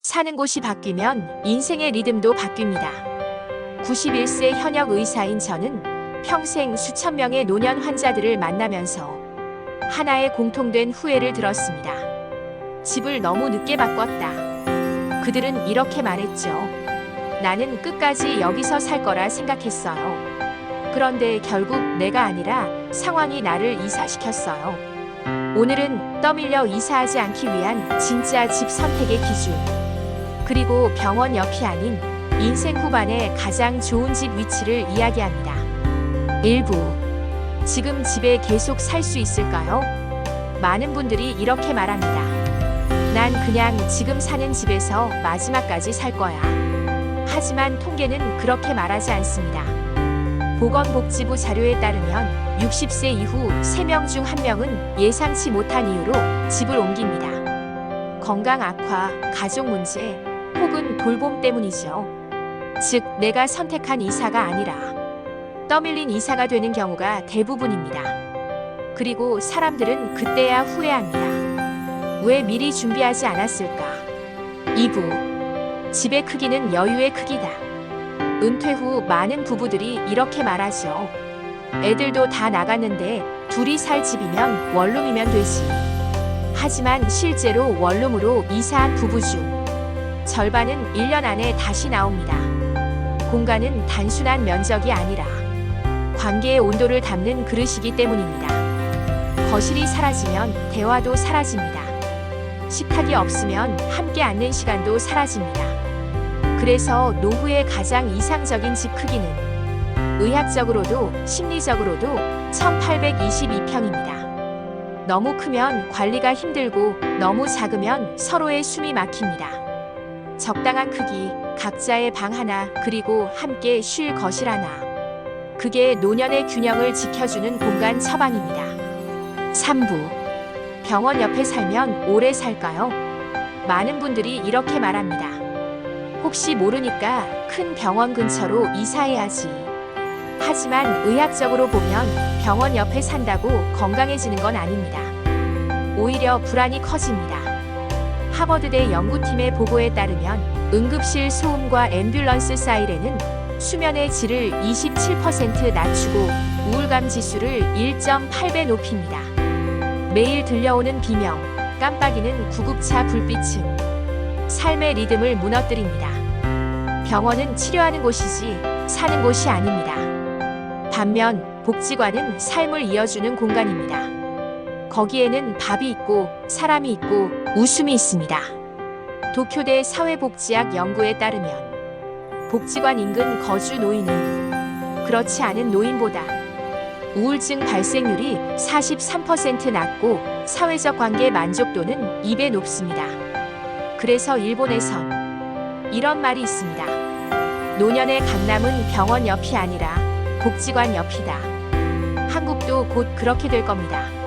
사는 곳이 바뀌면 인생의 리듬도 바뀝니다. 91세 현역 의사인 저는 평생 수천 명의 노년 환자들을 만나면서 하나의 공통된 후회를 들었습니다. 집을 너무 늦게 바꿨다. 그들은 이렇게 말했죠. 나는 끝까지 여기서 살 거라 생각했어요. 그런데 결국 내가 아니라 상황이 나를 이사시켰어요. 오늘은 떠밀려 이사하지 않기 위한 진짜 집 선택의 기준, 그리고 병원 옆이 아닌 인생 후반의 가장 좋은 집 위치를 이야기합니다. 일부, 지금 집에 계속 살 수 있을까요? 많은 분들이 이렇게 말합니다. 난 그냥 지금 사는 집에서 마지막까지 살 거야. 하지만 통계는 그렇게 말하지 않습니다. 보건복지부 자료에 따르면 60세 이후 3명 중 1명은 예상치 못한 이유로 집을 옮깁니다. 건강 악화, 가족 문제, 혹은 돌봄 때문이죠. 즉, 내가 선택한 이사가 아니라 떠밀린 이사가 되는 경우가 대부분입니다. 그리고 사람들은 그때야 후회합니다. 왜 미리 준비하지 않았을까? 2부, 집의 크기는 여유의 크기다. 은퇴 후 많은 부부들이 이렇게 말하죠. 애들도 다 나갔는데 둘이 살 집이면 원룸이면 되지. 하지만 실제로 원룸으로 이사한 부부 중 절반은 1년 안에 다시 나옵니다. 공간은 단순한 면적이 아니라 관계의 온도를 담는 그릇이기 때문입니다. 거실이 사라지면 대화도 사라집니다. 식탁이 없으면 함께 앉는 시간도 사라집니다. 그래서 노후의 가장 이상적인 집 크기는 의학적으로도 심리적으로도 1822평입니다. 너무 크면 관리가 힘들고 너무 작으면 서로의 숨이 막힙니다. 적당한 크기, 각자의 방 하나, 그리고 함께 쉴 거실 하나. 그게 노년의 균형을 지켜주는 공간 처방입니다. 3부, 병원 옆에 살면 오래 살까요? 많은 분들이 이렇게 말합니다. 혹시 모르니까 큰 병원 근처로 이사해야지. 하지만 의학적으로 보면 병원 옆에 산다고 건강해지는 건 아닙니다. 오히려 불안이 커집니다. 하버드대 연구팀의 보고에 따르면 응급실 소음과 앰뷸런스 사이렌은 수면의 질을 27% 낮추고 우울감 지수를 1.8배 높입니다. 매일 들려오는 비명, 깜빡이는 구급차 불빛은 삶의 리듬을 무너뜨립니다. 병원은 치료하는 곳이지 사는 곳이 아닙니다. 반면 복지관은 삶을 이어주는 공간입니다. 거기에는 밥이 있고 사람이 있고 웃음이 있습니다. 도쿄대 사회복지학 연구에 따르면 복지관 인근 거주 노인은 그렇지 않은 노인보다 우울증 발생률이 43% 낮고 사회적 관계 만족도는 2배 높습니다. 그래서 일본에선 이런 말이 있습니다. 노년의 강남은 병원 옆이 아니라 복지관 옆이다. 한국도 곧 그렇게 될 겁니다.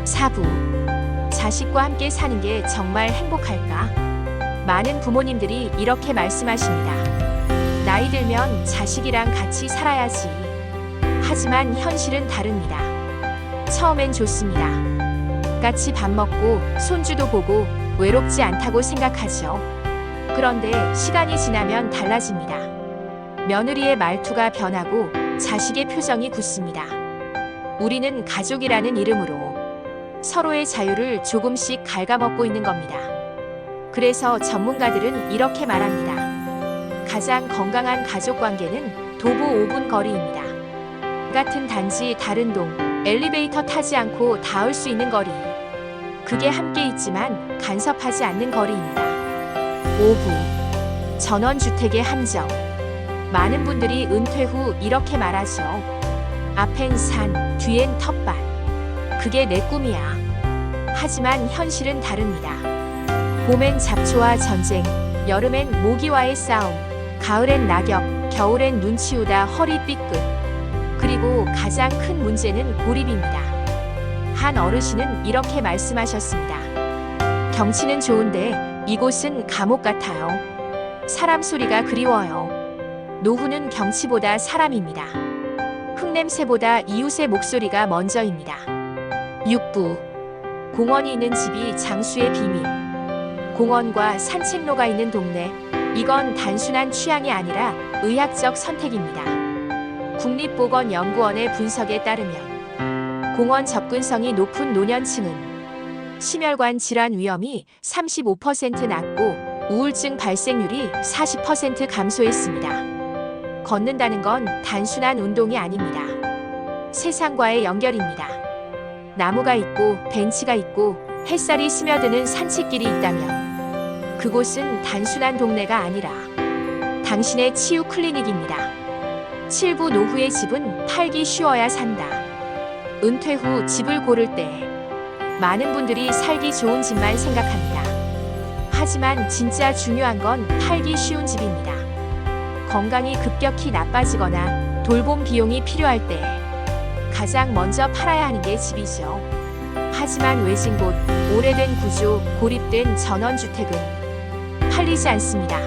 4부, 자식과 함께 사는 게 정말 행복할까? 많은 부모님들이 이렇게 말씀하십니다. 나이 들면 자식이랑 같이 살아야지. 하지만 현실은 다릅니다. 처음엔 좋습니다. 같이 밥 먹고 손주도 보고 외롭지 않다고 생각하죠. 그런데 시간이 지나면 달라집니다. 며느리의 말투가 변하고 자식의 표정이 굳습니다. 우리는 가족이라는 이름으로 서로의 자유를 조금씩 갉아먹고 있는 겁니다. 그래서 전문가들은 이렇게 말합니다. 가장 건강한 가족 관계는 도보 5분 거리입니다. 같은 단지 다른 동, 엘리베이터 타지 않고 닿을 수 있는 거리. 그게 함께 있지만 간섭하지 않는 거리입니다. 5부, 전원주택의 함정. 많은 분들이 은퇴 후 이렇게 말하죠. 앞엔 산, 뒤엔 텃밭. 그게 내 꿈이야. 하지만 현실은 다릅니다. 봄엔 잡초와 전쟁, 여름엔 모기와의 싸움, 가을엔 낙엽, 겨울엔 눈 치우다 허리 삐끗. 그리고 가장 큰 문제는 고립입니다. 한 어르신은 이렇게 말씀하셨습니다. 경치는 좋은데 이곳은 감옥 같아요. 사람 소리가 그리워요. 노후는 경치보다 사람입니다. 흙냄새보다 이웃의 목소리가 먼저입니다. 6부, 공원이 있는 집이 장수의 비밀. 공원과 산책로가 있는 동네. 이건 단순한 취향이 아니라 의학적 선택입니다. 국립보건연구원의 분석에 따르면 공원 접근성이 높은 노년층은 심혈관 질환 위험이 35% 낮고 우울증 발생률이 40% 감소했습니다. 걷는다는 건 단순한 운동이 아닙니다. 세상과의 연결입니다. 나무가 있고 벤치가 있고 햇살이 스며드는 산책길이 있다면 그곳은 단순한 동네가 아니라 당신의 치유 클리닉입니다. 7부 노후의 집은 팔기 쉬워야 산다. 은퇴 후 집을 고를 때 많은 분들이 살기 좋은 집만 생각합니다. 하지만 진짜 중요한 건 팔기 쉬운 집입니다. 건강이 급격히 나빠지거나 돌봄 비용이 필요할 때 가장 먼저 팔아야 하는 게 집이죠. 하지만 외진 곳, 오래된 구조, 고립된 전원주택은 팔리지 않습니다.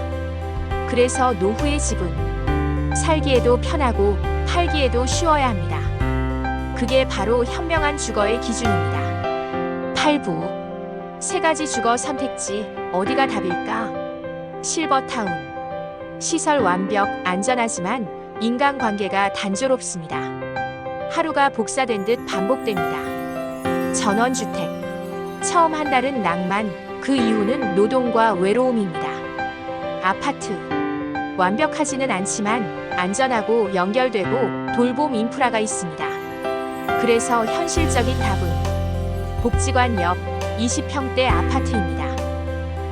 그래서 노후의 집은 살기에도 편하고 팔기에도 쉬워야 합니다. 그게 바로 현명한 주거의 기준입니다. 8부 세 가지 주거 선택지 어디가 답일까? 실버타운. 시설 완벽, 안전하지만 인간관계가 단조롭습니다. 하루가 복사된 듯 반복됩니다. 전원주택. 처음 한 달은 낭만, 그 이후는 노동과 외로움입니다. 아파트. 완벽하지는 않지만 안전하고 연결되고 돌봄 인프라가 있습니다. 그래서 현실적인 답은 복지관 옆 20평대 아파트입니다.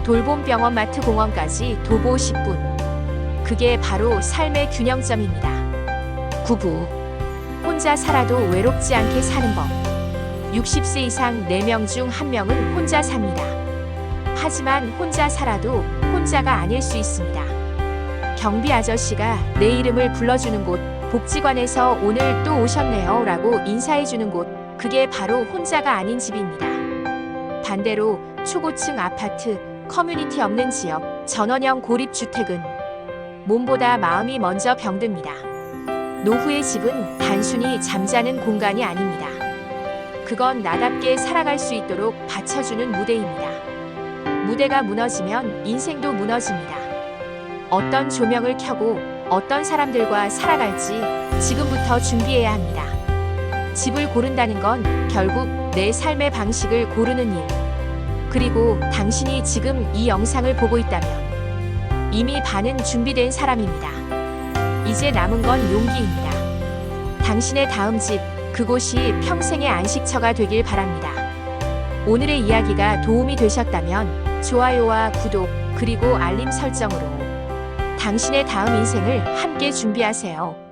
돌봄 병원 마트 공원까지 도보 10분. 그게 바로 삶의 균형점입니다. 9부 혼자 살아도 외롭지 않게 사는 법. 60세 이상 4명 중 1명은 혼자 삽니다. 하지만 혼자 살아도 혼자가 아닐 수 있습니다. 경비 아저씨가 내 이름을 불러주는 곳, 복지관에서 오늘 또 오셨네요 라고 인사해주는 곳, 그게 바로 혼자가 아닌 집입니다. 반대로 초고층 아파트, 커뮤니티 없는 지역, 전원형 고립주택은 몸보다 마음이 먼저 병듭니다. 노후의 집은 단순히 잠자는 공간이 아닙니다. 그건 나답게 살아갈 수 있도록 받쳐주는 무대입니다. 무대가 무너지면 인생도 무너집니다. 어떤 조명을 켜고 어떤 사람들과 살아갈지 지금부터 준비해야 합니다. 집을 고른다는 건 결국 내 삶의 방식을 고르는 일. 그리고 당신이 지금 이 영상을 보고 있다면 이미 반은 준비된 사람입니다. 이제 남은 건 용기입니다. 당신의 다음 집, 그곳이 평생의 안식처가 되길 바랍니다. 오늘의 이야기가 도움이 되셨다면 좋아요와 구독, 그리고 알림 설정으로 당신의 다음 인생을 함께 준비하세요.